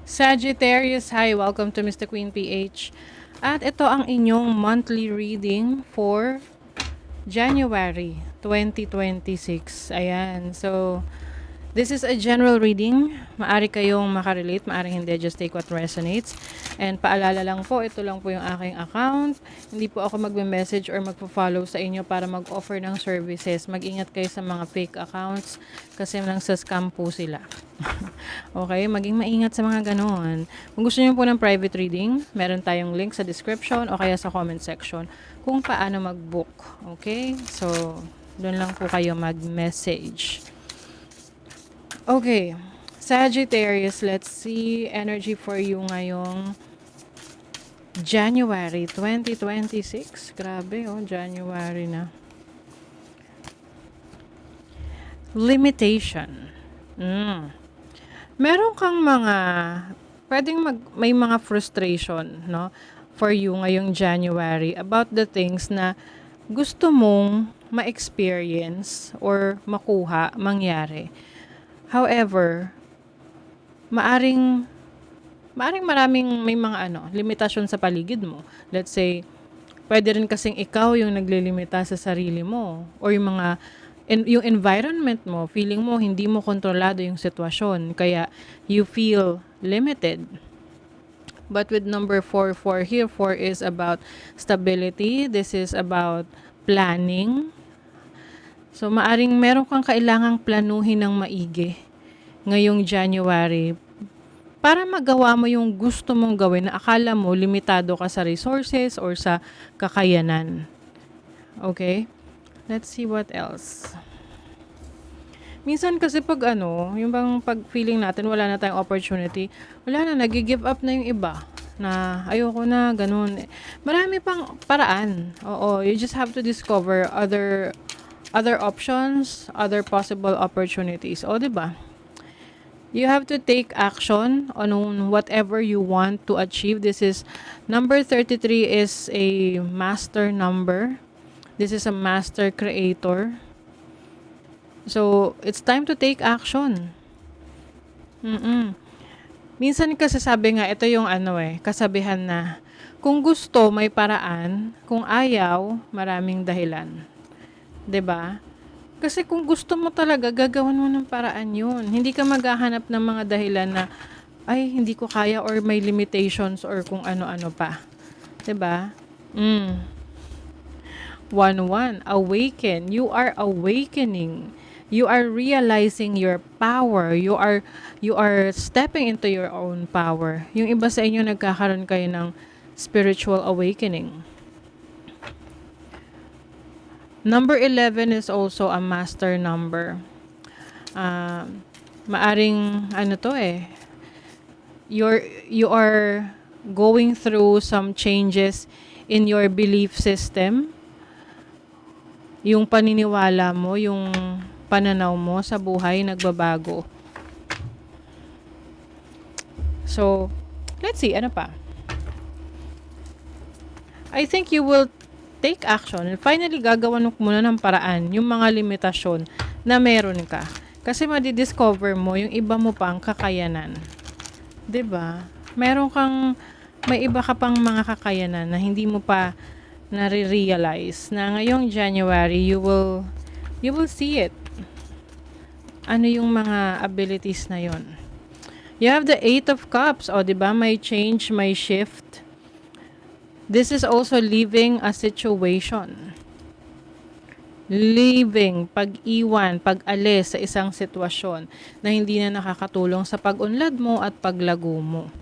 Sagittarius, hi! Welcome to Mr. Queen PH. At ito ang inyong monthly reading for January 2026. Ayan. So, this is a general reading. Maari kayong makarelate, maari hindi. Just take what resonates. And paalala lang po, ito lang po yung aking account. Hindi po ako magme-message or magpo-follow sa inyo para mag-offer ng services. Mag-ingat kayo sa mga fake accounts kasi lang sa scam po sila. Okay, maging maingat sa mga ganoon. Kung gusto niyo po ng private reading, meron tayong link sa description o kaya sa comment section kung paano mag-book. Okay? So, doon lang po kayo mag-message. Okay. Sagittarius, let's see energy for you ngayong January 2026. Grabe, January na. Limitation. Meron kang mga may mga frustration, no, for you ngayong January about the things na gusto mong ma-experience or makuha, mangyari. However, maaring maraming may mga limitasyon sa paligid mo. Let's say, pwede rin kasing ikaw yung naglilimita sa sarili mo or yung mga yung environment mo, feeling mo hindi mo kontrolado yung sitwasyon kaya you feel limited. But with number 4 here, 4 is about stability. This is about planning. So, maaring meron kang kailangang planuhin ng maigi ngayong January para magawa mo yung gusto mong gawin na akala mo limitado ka sa resources or sa kakayanan. Okay? Let's see what else. Minsan kasi pag yung bang pag feeling natin wala na tayong opportunity, wala na, nag-give up na yung iba na ayoko na, ganun. Marami pang paraan. Oo, you just have to discover other options, other possible opportunities. O, diba? You have to take action on whatever you want to achieve. This is, number 33 is a master number. This is a master creator. So, it's time to take action. Minsan kasi sabi nga, ito yung kasabihan na, kung gusto, may paraan. Kung ayaw, maraming dahilan. 'Di ba? Kasi kung gusto mo talaga, gagawan mo ng paraan yun. Hindi ka maghahanap ng mga dahilan na, ay, hindi ko kaya or may limitations or kung ano-ano pa. 'Di ba? 1-1, awaken. You are awakening. You are realizing your power. You are stepping into your own power. Yung iba sa inyo nagkakaroon kayo ng spiritual awakening. Number 11 is also a master number. Maaring you are going through some changes in your belief system. Yung paniniwala mo, yung pananaw mo sa buhay nagbabago. So, let's see, ano pa? I think you will take action and finally gagawan mo muna ng paraan yung mga limitasyon na meron ka. Kasi madidiscover mo yung iba mo pang kakayanan. 'Di ba? May iba ka pang mga kakayanan na hindi mo pa nare-realize na ngayong January you will see it. Ano yung mga abilities na yon? You have the 8 of Cups. O, 'di ba? May change, may shift. This is also leaving a situation. Leaving, pag-iwan, pag-alis sa isang sitwasyon na hindi na nakakatulong sa pag-unlad mo at paglago mo.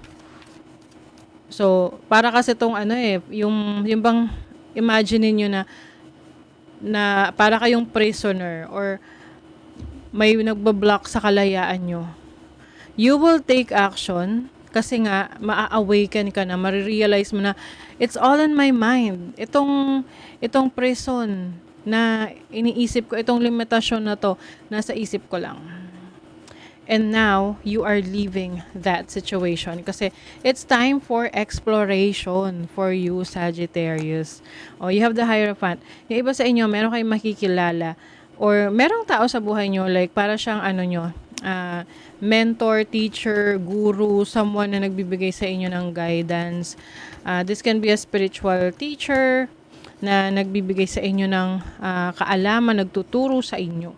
So, para kasi itong yung bang imagine niyo na para kayong prisoner or may nagbablock sa kalayaan nyo. You will take action kasi nga maa-awaken ka na, marirealize mo na it's all in my mind. Itong prison na iniisip ko, itong limitasyon na to, nasa isip ko lang. And now, you are leaving that situation kasi it's time for exploration for you, Sagittarius. You have the Hierophant. Yung iba sa inyo, meron kayong makikilala or merong tao sa buhay nyo, like para siyang ah, mentor, teacher, guru, someone na nagbibigay sa inyo ng guidance. This can be a spiritual teacher na nagbibigay sa inyo ng kaalaman, nagtuturo sa inyo.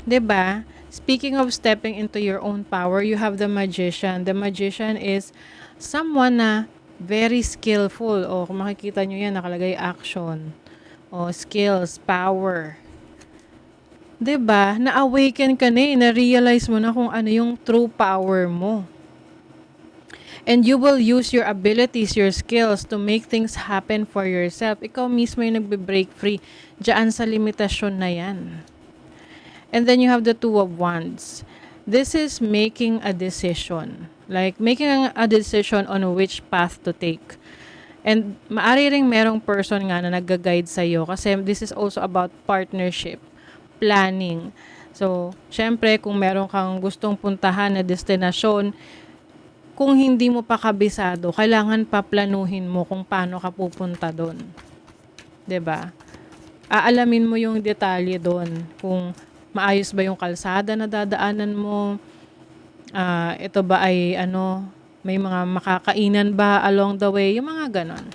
'Di ba? Speaking of stepping into your own power, you have the magician. The magician is someone na very skillful. O, kung makikita nyo yan, nakalagay action. O, skills, power. 'Di ba? Na-awaken ka na eh. Na-realize mo na kung ano yung true power mo. And you will use your abilities, your skills to make things happen for yourself. Ikaw mismo yung nagbe-break free diyan sa limitasyon na yan. And then you have the Two of Wands. This is making a decision. Like making a decision on which path to take. And maari ring merong person nga na nag-guide sa'yo kasi this is also about partnership, planning. So, syempre, kung meron kang gustong puntahan na destinasyon, kung hindi mo pa kabisado, kailangan paplanuhin mo kung paano ka pupunta doon. 'Di ba? Aalamin mo yung detalye doon. Kung maayos ba yung kalsada na dadaanan mo, ito ba ay may mga makakainan ba along the way, yung mga ganon.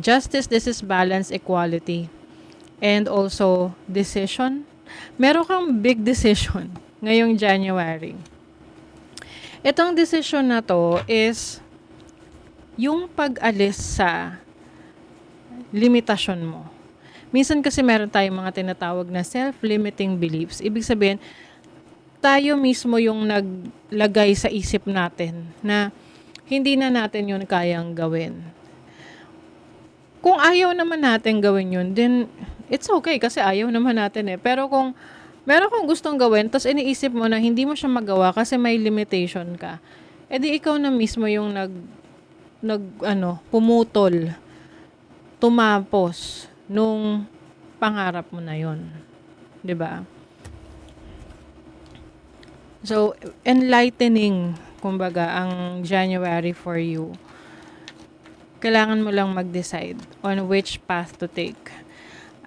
Justice, this is balance, equality. And also, decision. Meron kang big decision ngayong January. Itong decision na to is yung pag-alis sa limitasyon mo. Minsan kasi meron tayong mga tinatawag na self-limiting beliefs. Ibig sabihin, tayo mismo yung naglagay sa isip natin na hindi na natin yun kayang gawin. Kung ayaw naman natin gawin yun, then it's okay kasi ayaw naman natin eh. Pero kung meron kang gustong gawin, tapos iniisip mo na hindi mo siya magawa kasi may limitation ka, edi ikaw na mismo yung pumutol, tumapos nung pangarap mo na yon, 'di ba? So, enlightening, kumbaga, ang January for you. Kailangan mo lang mag-decide on which path to take.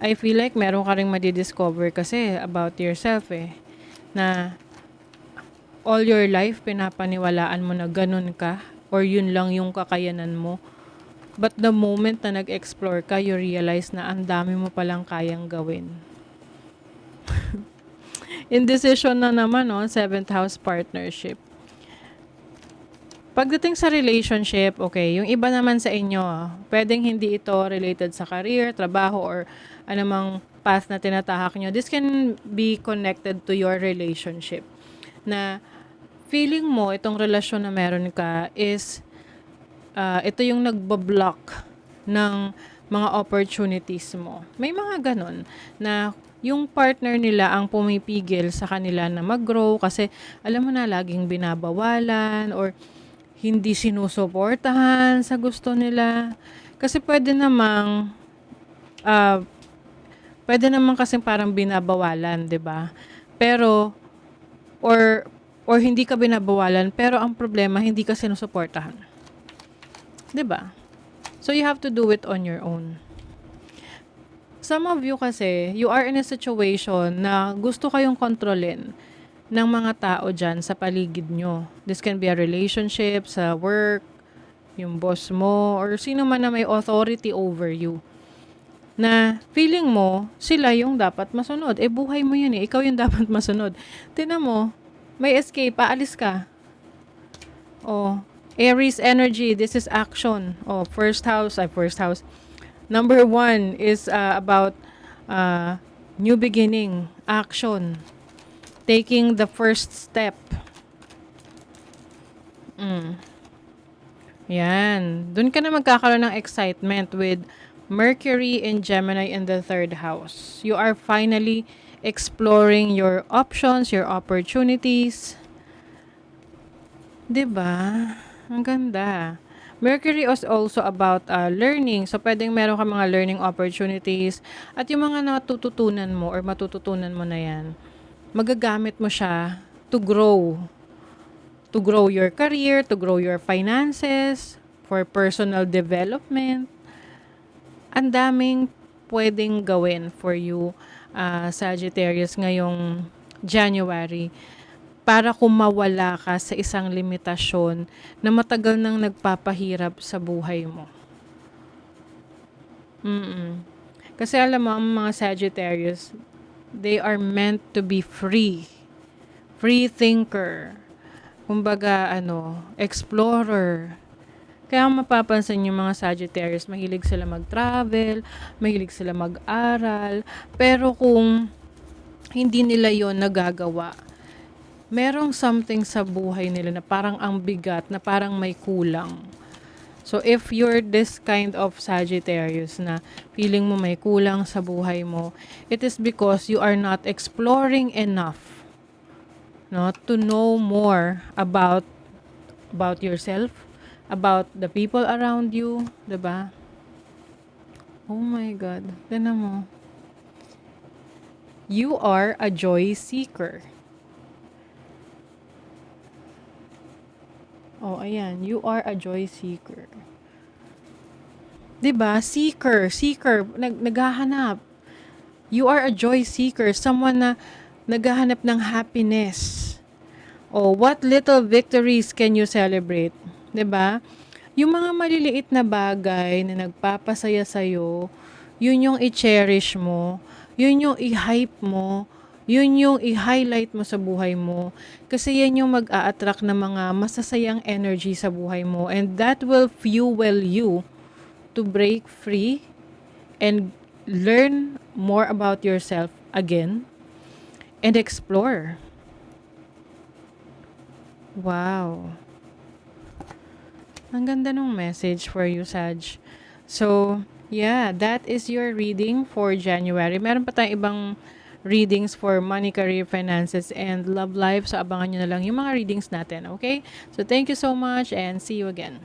I feel like meron ka ring madidiscover kasi about yourself eh. Na all your life, pinapaniwalaan mo na ganun ka or yun lang yung kakayanan mo. But the moment na nag-explore ka, you realize na ang dami mo palang kayang gawin. Indecision na naman, 7th house partnership. Pagdating sa relationship, okay, yung iba naman sa inyo, pwedeng hindi ito related sa career, trabaho, or anumang path na tinatahak nyo. This can be connected to your relationship. Na feeling mo, itong relasyon na meron ka is, ito yung nagbablock ng mga opportunities mo. May mga ganon na yung partner nila ang pumipigil sa kanila na mag-grow kasi alam mo na laging binabawalan or hindi sinusuportahan sa gusto nila. Kasi pwede namang kasing parang binabawalan, 'di ba? Pero or hindi ka binabawalan pero ang problema hindi ka sinusuportahan. 'Di ba? So you have to do it on your own. Some of you kasi, you are in a situation na gusto kayong kontrolin ng mga tao dyan sa paligid nyo. This can be a relationship, sa work, yung boss mo, or sino man na may authority over you. Na feeling mo, sila yung dapat masunod. Buhay mo yun eh. Ikaw yung dapat masunod. Tingnan mo, may escape, paalis ka. Aries energy, this is action. First house. Number 1 is about new beginning, action. Taking the first step. Yan. Doon ka na magkakaroon ng excitement with Mercury and Gemini in the 3rd house. You are finally exploring your options, your opportunities. 'Di ba? Ang ganda. Mercury is also about learning. So, pwedeng meron ka mga learning opportunities. At yung mga natututunan mo or matututunan mo na yan, magagamit mo siya to grow. To grow your career, to grow your finances, for personal development. Ang daming pwedeng gawin for you, Sagittarius, ngayong January para kung mawala ka sa isang limitasyon na matagal nang nagpapahirap sa buhay mo. Mm. Kasi alam mo, ang mga Sagittarius, they are meant to be free. Free thinker. Kumbaga, explorer. Kaya mapapansin yung mga Sagittarius, mahilig sila mag-travel, mahilig sila mag-aral, pero kung hindi nila yon nagagawa, merong something sa buhay nila na parang ang bigat, na parang may kulang. So, if you're this kind of Sagittarius na feeling mo may kulang sa buhay mo, it is because you are not exploring enough, no, to know more about yourself, about the people around you, 'di ba? Oh my God, tingnan mo. You are a joy seeker. Oh, ayan. You are a joy seeker. 'Di ba? Seeker. Naghahanap. You are a joy seeker. Someone na naghahanap ng happiness. Oh, what little victories can you celebrate? 'Di ba? Yung mga maliliit na bagay na nagpapasaya sa'yo, yun yung i-cherish mo, yun yung i-hype mo, yun yung i-highlight mo sa buhay mo. Kasi yan yung mag-a-attract ng mga masasayang energy sa buhay mo. And that will fuel you to break free and learn more about yourself again and explore. Wow. Ang ganda ng message for you, Sag. So, yeah, that is your reading for January. Meron pa tayong ibang readings for money, career, finances, and love life. So, abangan nyo na lang yung mga readings natin, okay? So, thank you so much and see you again.